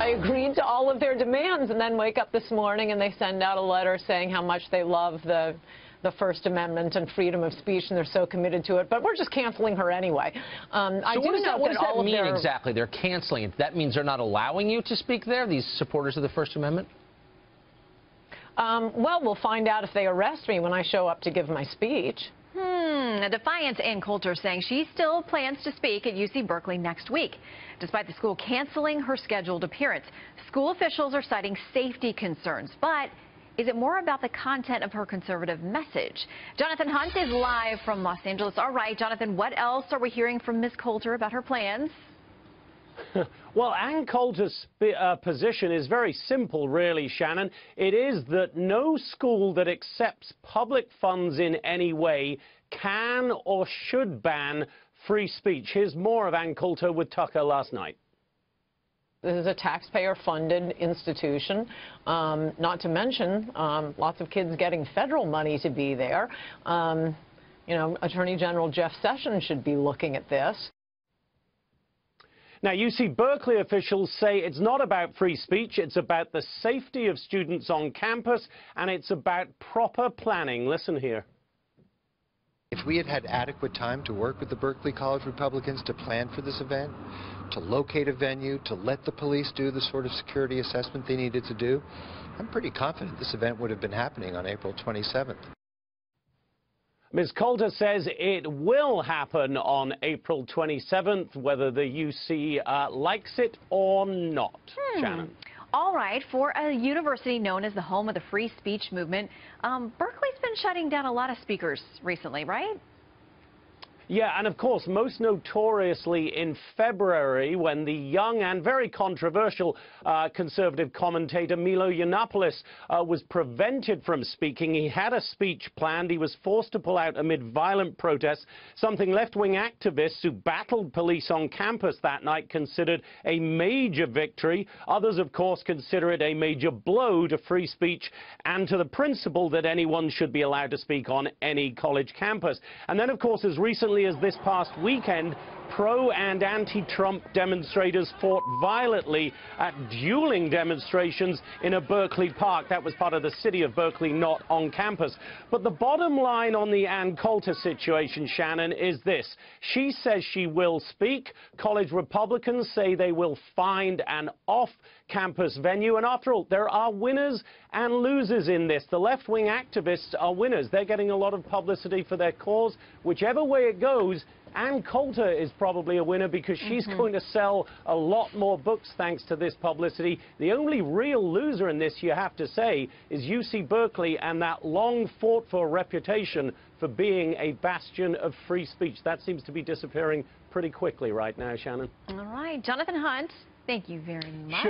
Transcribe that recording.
I agreed to all of their demands, and then wake up this morning and they send out a letter saying how much they love the First Amendment and freedom of speech, and they're so committed to it. But we're just canceling her anyway. So what does that mean exactly? They're canceling it. That means they're not allowing you to speak there, these supporters of the First Amendment? Well, we'll find out if they arrest me when I show up to give my speech. Defiance Ann Coulter saying she still plans to speak at UC Berkeley next week, despite the school canceling her scheduled appearance. School officials are citing safety concerns, but is it more about the content of her conservative message? Jonathan Hunt is live from Los Angeles. All right, Jonathan, what else are we hearing from Ms. Coulter about her plans? Well, Ann Coulter's position is very simple, really, Shannon. It is that no school that accepts public funds in any way can or should ban free speech. Here's more of Ann Coulter with Tucker last night. This is a taxpayer-funded institution, not to mention lots of kids getting federal money to be there. You know, Attorney General Jeff Sessions should be looking at this. Now, UC Berkeley officials say it's not about free speech, it's about the safety of students on campus, and it's about proper planning. Listen here. If we had had adequate time to work with the Berkeley College Republicans to plan for this event, to locate a venue, to let the police do the sort of security assessment they needed to do, I'm pretty confident this event would have been happening on April 27th. Ms. Coulter says it will happen on April 27th, whether the UC likes it or not. Shannon. All right, for a university known as the home of the free speech movement, Berkeley's been shutting down a lot of speakers recently, right? Yeah, and of course, most notoriously in February, when the young and very controversial conservative commentator Milo Yiannopoulos was prevented from speaking. He had a speech planned. He was forced to pull out amid violent protests, something left-wing activists who battled police on campus that night considered a major victory. Others, of course, consider it a major blow to free speech and to the principle that anyone should be allowed to speak on any college campus. And then, of course, as recently as this past weekend, pro- and anti-Trump demonstrators fought violently at dueling demonstrations in a Berkeley park. That was part of the city of Berkeley, not on campus. But the bottom line on the Ann Coulter situation, Shannon, is this. She says she will speak. College Republicans say they will find an off-campus venue. And after all, there are winners and losers in this. The left-wing activists are winners. They're getting a lot of publicity for their cause. Whichever way it goes, Ann Coulter is probably a winner because she's going to sell a lot more books thanks to this publicity. The only real loser in this, you have to say, is UC Berkeley and that long-fought-for reputation for being a bastion of free speech. That seems to be disappearing pretty quickly right now, Shannon. All right, Jonathan Hunt, thank you very much.